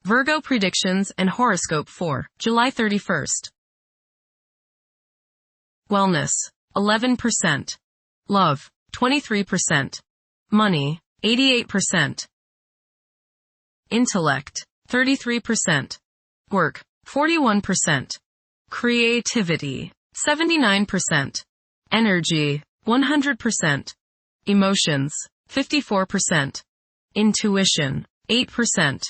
Virgo predictions and horoscope for July 31st. Wellness, 11%. Love, 23%. Money, 88%. Intellect, 33%. Work, 41%. Creativity, 79%. Energy, 100%. Emotions, 54%. Intuition, 8%.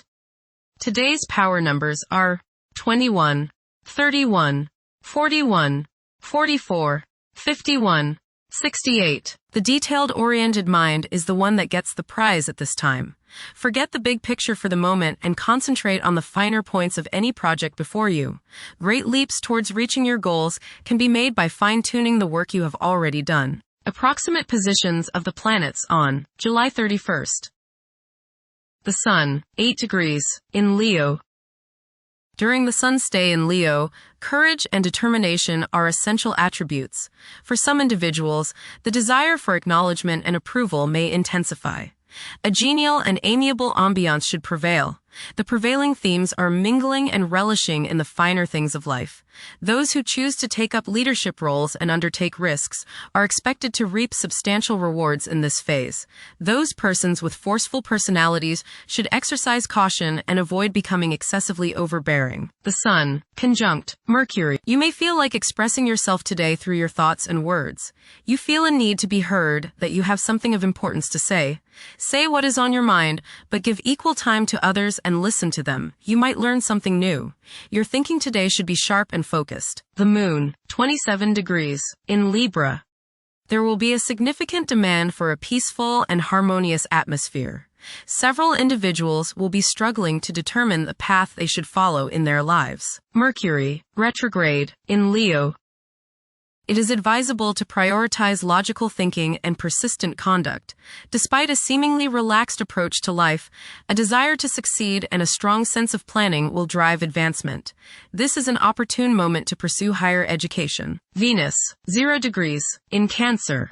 Today's power numbers are 21, 31, 41, 44, 51, 68. The detailed-oriented mind is the one that gets the prize at this time. Forget the big picture for the moment and concentrate on the finer points of any project before you. Great leaps towards reaching your goals can be made by fine-tuning the work you have already done. Approximate positions of the planets on July 31st. The Sun, 8 degrees, in Leo. During the Sun's stay in Leo, courage and determination are essential attributes. For some individuals, the desire for acknowledgement and approval may intensify. A genial and amiable ambiance should prevail. The prevailing themes are mingling and relishing in the finer things of life. Those who choose to take up leadership roles and undertake risks are expected to reap substantial rewards in this phase. Those persons with forceful personalities should exercise caution and avoid becoming excessively overbearing. The Sun, conjunct Mercury. You may feel like expressing yourself today through your thoughts and words. You feel a need to be heard, that you have something of importance to say. Say what is on your mind, but give equal time to others and listen to them. You might learn something new. Your thinking today should be sharp and focused. The Moon, 27 degrees, in Libra. There will be a significant demand for a peaceful and harmonious atmosphere. Several individuals will be struggling to determine the path they should follow in their lives. Mercury, retrograde, in Leo. It is advisable to prioritize logical thinking and persistent conduct. Despite a seemingly relaxed approach to life, a desire to succeed and a strong sense of planning will drive advancement. This is an opportune moment to pursue higher education. Venus, 0 degrees, in Cancer.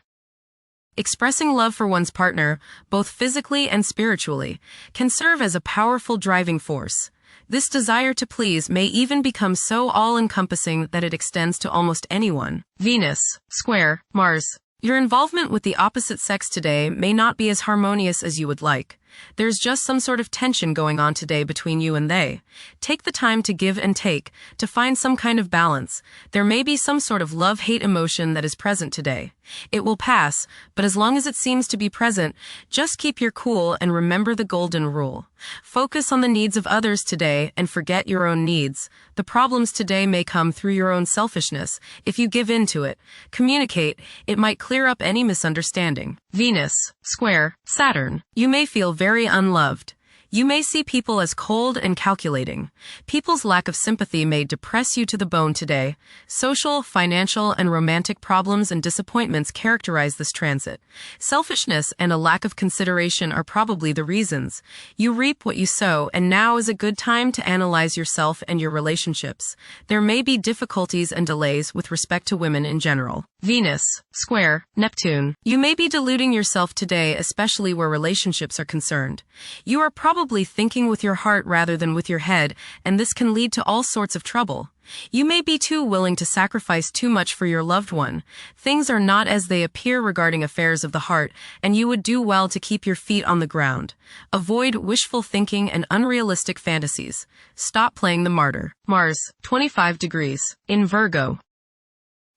Expressing love for one's partner, both physically and spiritually, can serve as a powerful driving force. This desire to please may even become so all-encompassing that it extends to almost anyone. Venus, square, Mars. Your involvement with the opposite sex today may not be as harmonious as you would like. There's just some sort of tension going on today between you and they. Take the time to give and take, to find some kind of balance. There may be some sort of love-hate emotion that is present today. It will pass, but as long as it seems to be present, just keep your cool and remember the golden rule. Focus on the needs of others today and forget your own needs. The problems today may come through your own selfishness. If you give in to it, communicate, it might clear up any misunderstanding. Venus, square, Saturn. You may feel very unloved. You may see people as cold and calculating. People's lack of sympathy may depress you to the bone today. Social, financial, and romantic problems and disappointments characterize this transit. Selfishness and a lack of consideration are probably the reasons. You reap what you sow, and now is a good time to analyze yourself and your relationships. There may be difficulties and delays with respect to women in general. Venus, square, Neptune. You may be deluding yourself today, especially where relationships are concerned. You are probably thinking with your heart rather than with your head, and this can lead to all sorts of trouble. You may be too willing to sacrifice too much for your loved one. Things are not as they appear regarding affairs of the heart, and you would do well to keep your feet on the ground. Avoid wishful thinking and unrealistic fantasies. Stop playing the martyr. Mars, 25 degrees, in Virgo.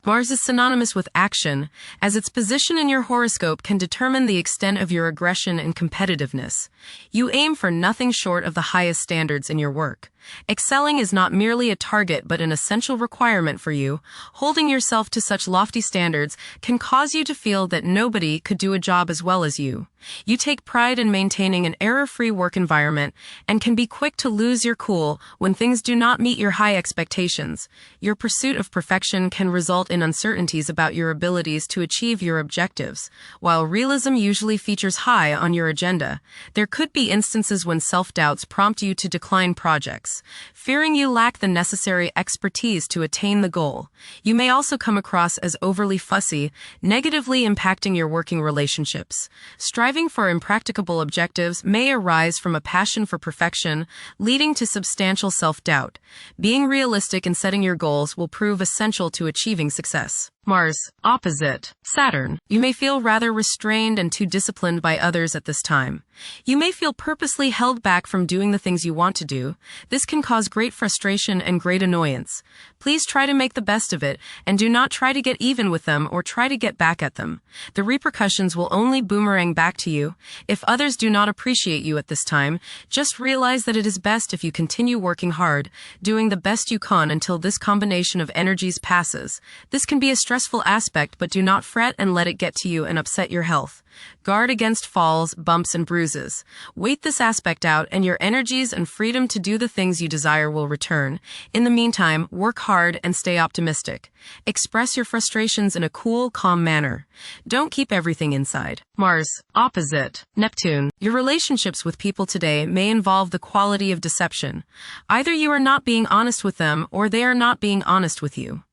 Mars is synonymous with action, as its position in your horoscope can determine the extent of your aggression and competitiveness. You aim for nothing short of the highest standards in your work. Excelling is not merely a target but an essential requirement for you. Holding yourself to such lofty standards can cause you to feel that nobody could do a job as well as you. You take pride in maintaining an error-free work environment and can be quick to lose your cool when things do not meet your high expectations. Your pursuit of perfection can result in uncertainties about your abilities to achieve your objectives. While realism usually features high on your agenda, there could be instances when self-doubts prompt you to decline projects. relationships, fearing you lack the necessary expertise to attain the goal. You may also come across as overly fussy, negatively impacting your working relationships. Striving for impracticable objectives may arise from a passion for perfection, leading to substantial self-doubt. Being realistic in setting your goals will prove essential to achieving success. Mars, opposite Saturn. You may feel rather restrained and too disciplined by others at this time. You may feel purposely held back from doing the things you want to do. This can cause great frustration and great annoyance. Please try to make the best of it, and do not try to get even with them or try to get back at them. The repercussions will only boomerang back to you. If others do not appreciate you at this time, just realize that it is best if you continue working hard, doing the best you can until this combination of energies passes. This can be a stressful aspect, but do not fret and let it get to you and upset your health. Guard against falls, bumps, and bruises. Wait this aspect out, and your energies and freedom to do the things you desire will return. In the meantime, work hard and stay optimistic. Express your frustrations in a cool, calm manner. Don't keep everything inside. Mars, opposite Neptune. Your relationships with people today may involve the quality of deception. Either you are not being honest with them, or they are not being honest with you.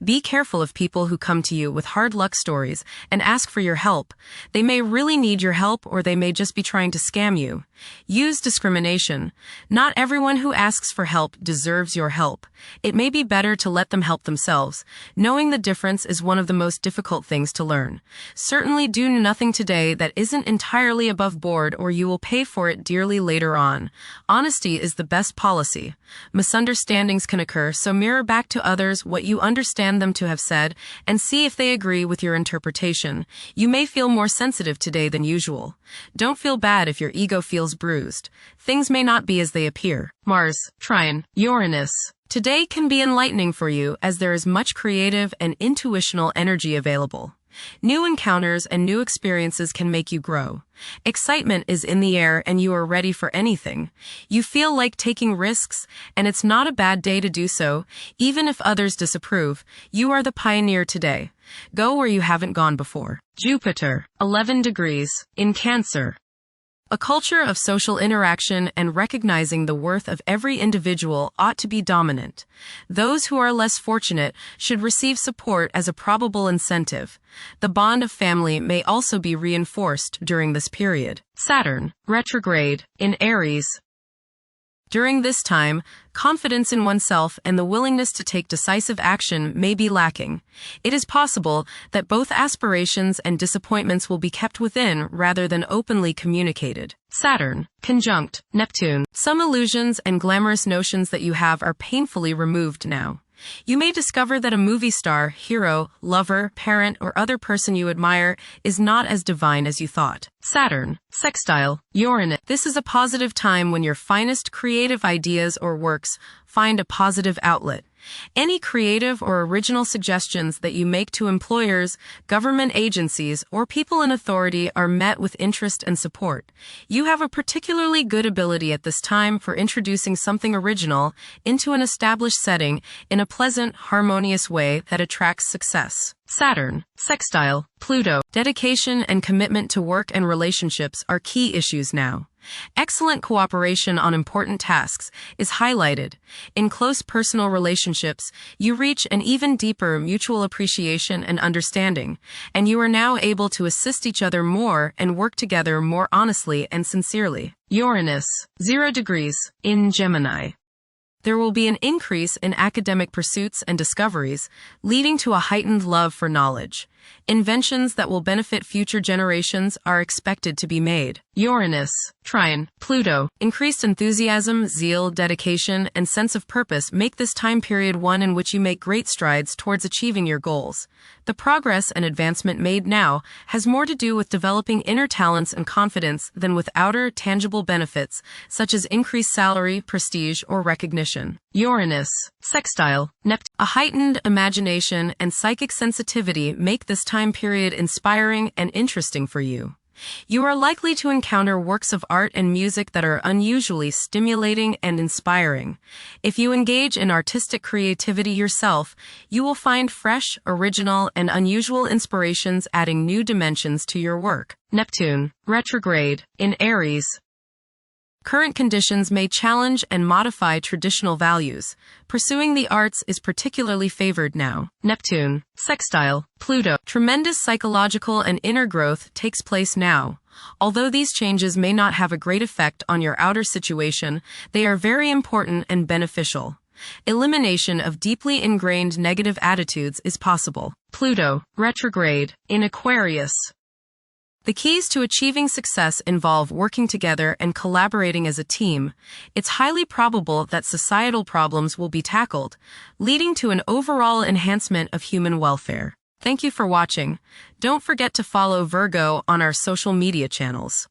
Be careful of people who come to you with hard luck stories and ask for your help. They may really need your help, or they may just be trying to scam you. Use discrimination. Not everyone who asks for help deserves your help. It may be better to let them help themselves. Knowing the difference is one of the most difficult things to learn. Certainly do nothing today that isn't entirely above board, or you will pay for it dearly later on. Honesty is the best policy. Misunderstandings can occur, so mirror back to others what you understand them to have said and see if they agree with your interpretation. You may feel more sensitive today than usual. Don't feel bad if your ego feels bruised. Things may not be as they appear. Mars, trine Uranus. Today can be enlightening for you, as there is much creative and intuitional energy available. New encounters and new experiences can make you grow. Excitement is in the air, and you are ready for anything. You feel like taking risks, and it's not a bad day to do so. Even if others disapprove, you are the pioneer today. Go where you haven't gone before. Jupiter, 11 degrees, in Cancer. A culture of social interaction and recognizing the worth of every individual ought to be dominant. Those who are less fortunate should receive support as a probable incentive. The bond of family may also be reinforced during this period. Saturn, retrograde, in Aries. During this time, confidence in oneself and the willingness to take decisive action may be lacking. It is possible that both aspirations and disappointments will be kept within rather than openly communicated. Saturn, conjunct Neptune. Some illusions and glamorous notions that you have are painfully removed now. You may discover that a movie star, hero, lover, parent, or other person you admire is not as divine as you thought. Saturn, sextile Uranus. This is a positive time when your finest creative ideas or works find a positive outlet. Any creative or original suggestions that you make to employers, government agencies, or people in authority are met with interest and support. You have a particularly good ability at this time for introducing something original into an established setting in a pleasant, harmonious way that attracts success. Saturn, sextile Pluto. Dedication and commitment to work and relationships are key issues now. Excellent cooperation on important tasks is highlighted. In close personal relationships, you reach an even deeper mutual appreciation and understanding, and you are now able to assist each other more and work together more honestly and sincerely. Uranus, 0 degrees, in Gemini. There will be an increase in academic pursuits and discoveries, leading to a heightened love for knowledge. Inventions that will benefit future generations are expected to be made. Uranus, trine Pluto. Increased enthusiasm, zeal, dedication, and sense of purpose make this time period one in which you make great strides towards achieving your goals. The progress and advancement made now has more to do with developing inner talents and confidence than with outer, tangible benefits, such as increased salary, prestige, or recognition. Uranus, sextile Neptune. A heightened imagination and psychic sensitivity make this time period inspiring and interesting for you. You are likely to encounter works of art and music that are unusually stimulating and inspiring. If you engage in artistic creativity yourself, you will find fresh, original, and unusual inspirations adding new dimensions to your work. Neptune, retrograde, in Aries. Current conditions may challenge and modify traditional values. Pursuing the arts is particularly favored now. Neptune, sextile, Pluto. Tremendous psychological and inner growth takes place now. Although these changes may not have a great effect on your outer situation, they are very important and beneficial. Elimination of deeply ingrained negative attitudes is possible. Pluto, retrograde, in Aquarius. The keys to achieving success involve working together and collaborating as a team. It's highly probable that societal problems will be tackled, leading to an overall enhancement of human welfare. Thank you for watching. Don't forget to follow Virgo on our social media channels.